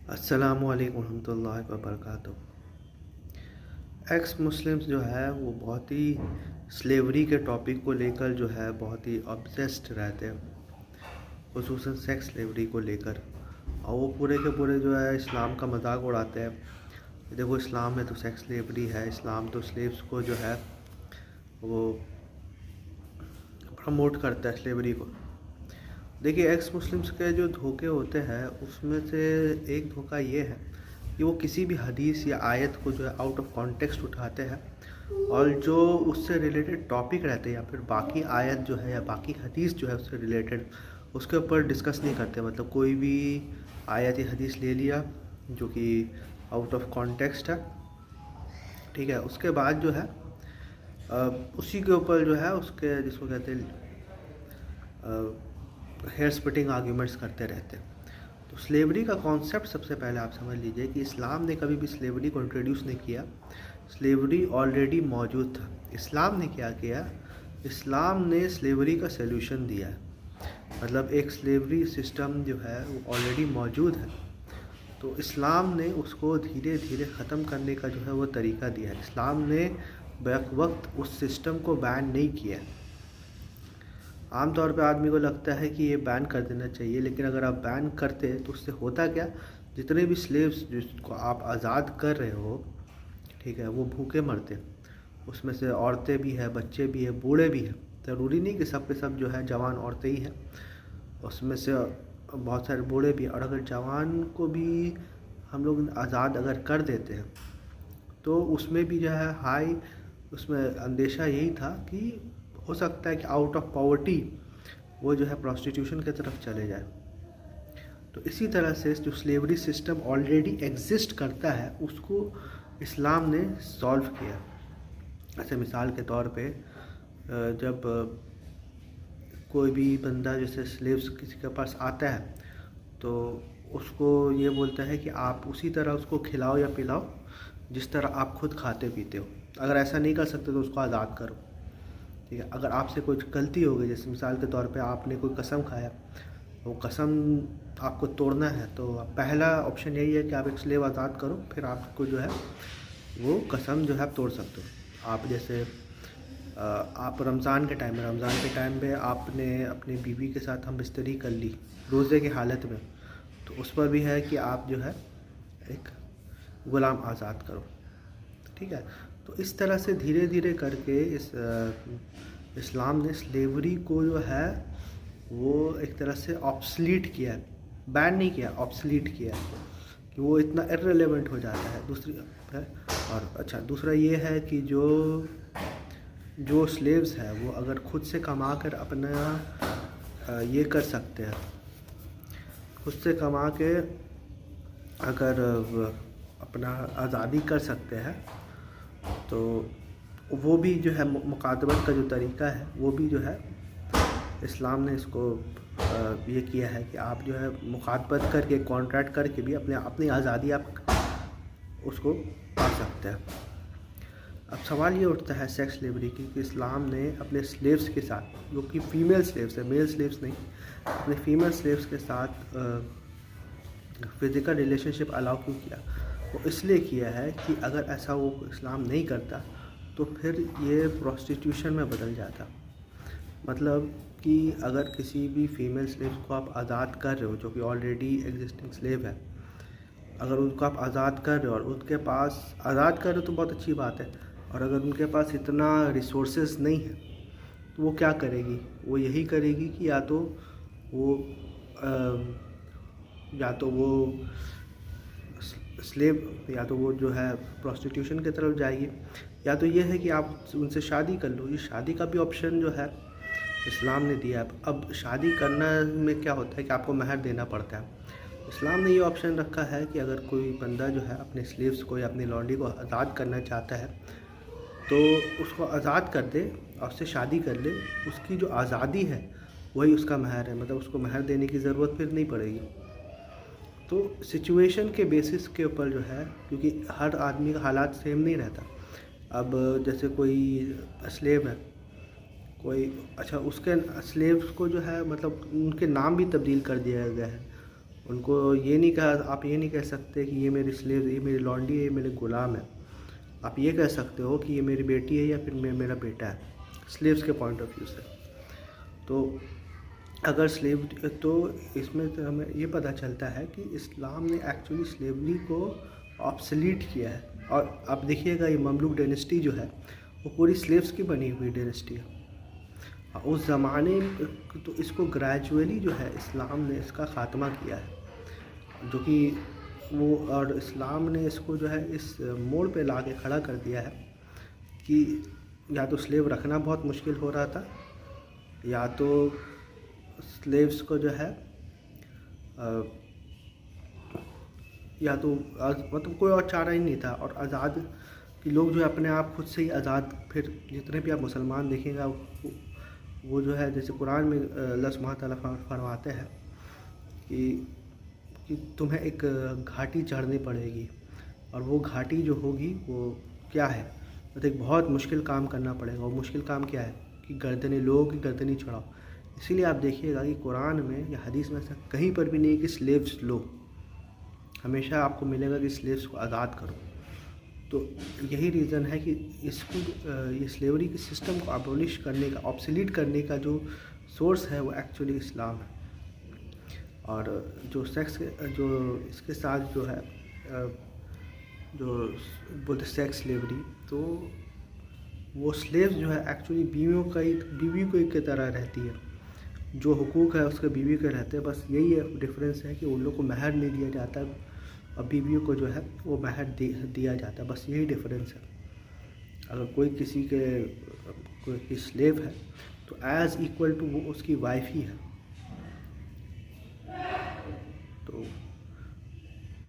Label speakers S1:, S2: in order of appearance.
S1: السلام علیکم ورحمۃ اللہ وبرکاتہ۔ ایکس مسلمز جو ہے وہ بہت ہی سلیوری کے ٹاپک کو لے کر جو ہے بہت ہی obsessed رہتے ہیں، خصوصاً سیکس سلیوری کو لے کر، اور وہ پورے کے پورے جو ہے اسلام کا مذاق اڑاتے ہیں۔ دیکھو اسلام میں تو سیکس سلیوری ہے، اسلام تو سلیوز کو جو ہے وہ پروموٹ کرتا ہے سلیوری کو۔ دیکھیے ایکس مسلمز کے جو دھوکے ہوتے ہیں اس میں سے ایک دھوکہ یہ ہے کہ وہ کسی بھی حدیث یا آیت کو جو ہے آؤٹ آف کانٹیکسٹ اٹھاتے ہیں، اور جو اس سے ریلیٹڈ ٹاپک رہتے ہیں یا پھر باقی آیت جو ہے یا باقی حدیث جو ہے اس سے ریلیٹڈ اس کے اوپر ڈسکس نہیں کرتے۔ مطلب کوئی بھی آیت یا حدیث لے لیا جو کہ آؤٹ آف کانٹیکسٹ ہے، ٹھیک ہے، اس کے بعد جو ہے اسی کے اوپر جو ہے اس کے جس کو کہتے ہیں ہیئر سپلٹنگ آرگیومنٹس کرتے رہتے ہیں۔ تو سلیوری کا کانسیپٹ سب سے پہلے آپ سمجھ لیجئے کہ اسلام نے کبھی بھی سلیوری کو انٹروڈیوس نہیں کیا، سلیوری آلریڈی موجود تھا۔ اسلام نے کیا کیا؟ اسلام نے سلیوری کا سلیوشن دیا ہے، مطلب ایک سلیوری سسٹم جو ہے وہ آلریڈی موجود ہے، تو اسلام نے اس کو دھیرے دھیرے ختم کرنے کا جو ہے وہ طریقہ دیا ہے۔ اسلام نے بیک وقت اس سسٹم کو بین نہیں کیا۔ عام طور پہ آدمی کو لگتا ہے کہ یہ بین کر دینا چاہیے، لیکن اگر آپ بین کرتے تو اس سے ہوتا کیا، جتنے بھی سلیوز جس کو آپ آزاد کر رہے ہو، ٹھیک ہے، وہ بھوکے مرتے، اس میں سے عورتیں بھی ہیں، بچے بھی ہیں، بوڑھے بھی ہیں۔ ضروری نہیں کہ سب کے سب جو ہے جوان عورتیں ہی ہیں، اس میں سے بہت سارے بوڑھے بھی ہیں۔ اور اگر جوان کو بھی ہم لوگ آزاد اگر کر دیتے ہیں تو اس میں بھی جو ہے اس میں اندیشہ یہی تھا کہ ہو سکتا ہے کہ آؤٹ آف پاورٹی وہ جو ہے پروسٹیٹیوشن کی طرف چلے جائے۔ تو اسی طرح سے جو سلیوری سسٹم آلریڈی ایگزسٹ کرتا ہے اس کو اسلام نے سالو کیا۔ ایسے مثال کے طور پہ جب کوئی بھی بندہ جیسے سلیوز کسی کے پاس آتا ہے تو اس کو یہ بولتا ہے کہ آپ اسی طرح اس کو کھلاؤ یا پلاؤ جس طرح آپ خود کھاتے پیتے ہو۔ اگر ایسا نہیں کر سکتے تو اس کو آزاد کرو، ٹھیک ہے۔ اگر آپ سے کوئی غلطی ہو گئی، جیسے مثال کے طور پہ آپ نے کوئی قسم کھایا، وہ قسم آپ کو توڑنا ہے، تو پہلا آپشن یہی ہے کہ آپ ایک سلیو آزاد کرو، پھر آپ کو جو ہے وہ قسم جو ہے آپ توڑ سکتے ہو۔ آپ جیسے آپ رمضان کے ٹائم پہ آپ نے اپنی بیوی کے ساتھ ہم بستری کر لی روزے کی حالت میں، تو اس پر بھی ہے کہ آپ جو ہے ایک غلام آزاد کرو، ٹھیک ہے۔ تو اس طرح سے دھیرے دھیرے کر کے اسلام نے سلیوری کو جو ہے وہ ایک طرح سے آبسلیٹ کیا ہے، بین نہیں کیا، آبسلیٹ کیا ہے کہ وہ اتنا ارریلیونٹ ہو جاتا ہے۔ دوسرا یہ ہے کہ جو سلیوز ہے وہ اگر خود سے کما کر اپنا یہ کر سکتے ہیں، خود سے کما کے اگر اپنا آزادی کر سکتے ہیں تو وہ بھی جو ہے مکاتبت کا جو طریقہ ہے وہ بھی جو ہے اسلام نے اس کو یہ کیا ہے کہ آپ جو ہے مکاتبت کر کے کانٹریکٹ کر کے بھی اپنی آزادی آپ اس کو پا سکتے ہیں۔ اب سوال یہ اٹھتا ہے سیکس سلیوری کی کہ اسلام نے اپنے سلیوز کے ساتھ، جو کہ فیمیل سلیوز ہیں، میل سلیوز نہیں، اپنے فیمیل سلیوز کے ساتھ فزیکل ریلیشن شپ الاؤ کیوں کیا؟ وہ اس لیے کیا ہے کہ اگر ایسا وہ اسلام نہیں کرتا تو پھر یہ پروسٹیٹیوشن میں بدل جاتا۔ مطلب کہ اگر کسی بھی فیمیل سلیو کو آپ آزاد کر رہے ہو جو کہ آلریڈی ایگزسٹنگ سلیو ہے، اگر ان کو آپ آزاد کر رہے ہو اور ان کے پاس آزاد کر رہے ہو تو بہت اچھی بات ہے، اور اگر ان کے پاس اتنا ریسورسز نہیں ہے تو وہ کیا کرے گی؟ وہ یہی کرے گی کہ یا تو وہ سلیو، یا تو وہ جو ہے پروسٹیٹیوشن کی طرف جائے گی، یا تو یہ ہے کہ آپ ان سے شادی کر لو۔ یہ شادی کا بھی آپشن جو ہے اسلام نے دیا ہے۔ اب شادی کرنا میں کیا ہوتا ہے کہ آپ کو مہر دینا پڑتا ہے۔ اسلام نے یہ آپشن رکھا ہے کہ اگر کوئی بندہ جو ہے اپنے سلیوز کو یا اپنی لونڈی کو آزاد کرنا چاہتا ہے تو اس کو آزاد کر دے اور اس سے شادی کر لے، اس کی جو آزادی ہے وہی اس کا مہر ہے، مطلب اس کو مہر دینے کی ضرورت پھر نہیں پڑے گی۔ تو سچویشن کے بیسس کے اوپر جو ہے، کیونکہ ہر آدمی کا حالات سیم نہیں رہتا۔ اب جیسے کوئی سلیو ہے، اس کے سلیوز کو جو ہے مطلب ان کے نام بھی تبدیل کر دیا گیا ہے، ان کو یہ نہیں کہا، آپ یہ نہیں کہہ سکتے کہ یہ میری سلیو، یہ میری لانڈی ہے، یہ میرے غلام ہے. آپ یہ کہہ سکتے ہو کہ یہ میری بیٹی ہے یا پھر میرا بیٹا ہے، سلیوز کے پوائنٹ آف ویو سے. تو اگر سلیو، تو اس میں تو ہمیں یہ پتہ چلتا ہے کہ اسلام نے ایکچولی سلیوری کو آبسلیٹ کیا ہے. اور آپ دیکھیے گا یہ مملوک ڈائنیسٹی جو ہے وہ پوری سلیوز کی بنی ہوئی ڈائنیسٹی ہے. اس زمانے تو اس کو گریجولی جو ہے اسلام نے اس کا خاتمہ کیا ہے، جو کہ وہ، اور اسلام نے اس کو جو ہے اس موڑ پہ لا کے کھڑا کر دیا ہے کہ یا تو سلیو رکھنا بہت مشکل ہو رہا تھا، یا تو سلیوز کو جو ہے یا تو مطلب کوئی اور چارہ ہی نہیں تھا. اور آزاد کہ لوگ جو ہے اپنے آپ خود سے ہی آزاد، پھر جتنے بھی آپ مسلمان دیکھیں گا وہ جو ہے جیسے قرآن میں اللہ سبحانہ تعالیٰ فرماتے ہیں کہ تمہیں ایک گھاٹی چڑھنی پڑے گی، اور وہ گھاٹی جو ہوگی وہ کیا ہے، مطلب ایک بہت مشکل کام کرنا پڑے گا. وہ مشکل کام کیا ہے کہ گردنیں، لوگوں کی گردنیں چڑھاؤ. اسی لیے آپ دیکھیے گا کہ قرآن میں یا حدیث میں ایسا کہیں پر بھی نہیں کہ سلیوز لو، ہمیشہ آپ کو ملے گا کہ سلیوز کو آزاد کرو. تو یہی ریزن ہے کہ اس کو یہ سلیوری کے سسٹم کو ابولش کرنے کا، آبسلیٹ کرنے کا جو سورس ہے وہ ایکچولی اسلام ہے. اور جو سیکس، جو اس کے ساتھ جو ہے جو بولتے سیکس سلیوری، تو وہ سلیوز جو ہے ایکچولی بیوی کو ایک کی طرح رہتی ہے. جو حقوق ہے اس کے بیوی کے رہتے ہیں، بس یہی ہے ڈفرینس ہے کہ ان لوگ کو مہر نہیں دیا جاتا اور بیویوں کو جو ہے وہ مہر دیا جاتا ہے. بس یہی ڈفرینس ہے. اگر کوئی کسی کے کوئی سلیو ہے تو ایز ایکول ٹو وہ اس کی وائف ہی ہے. تو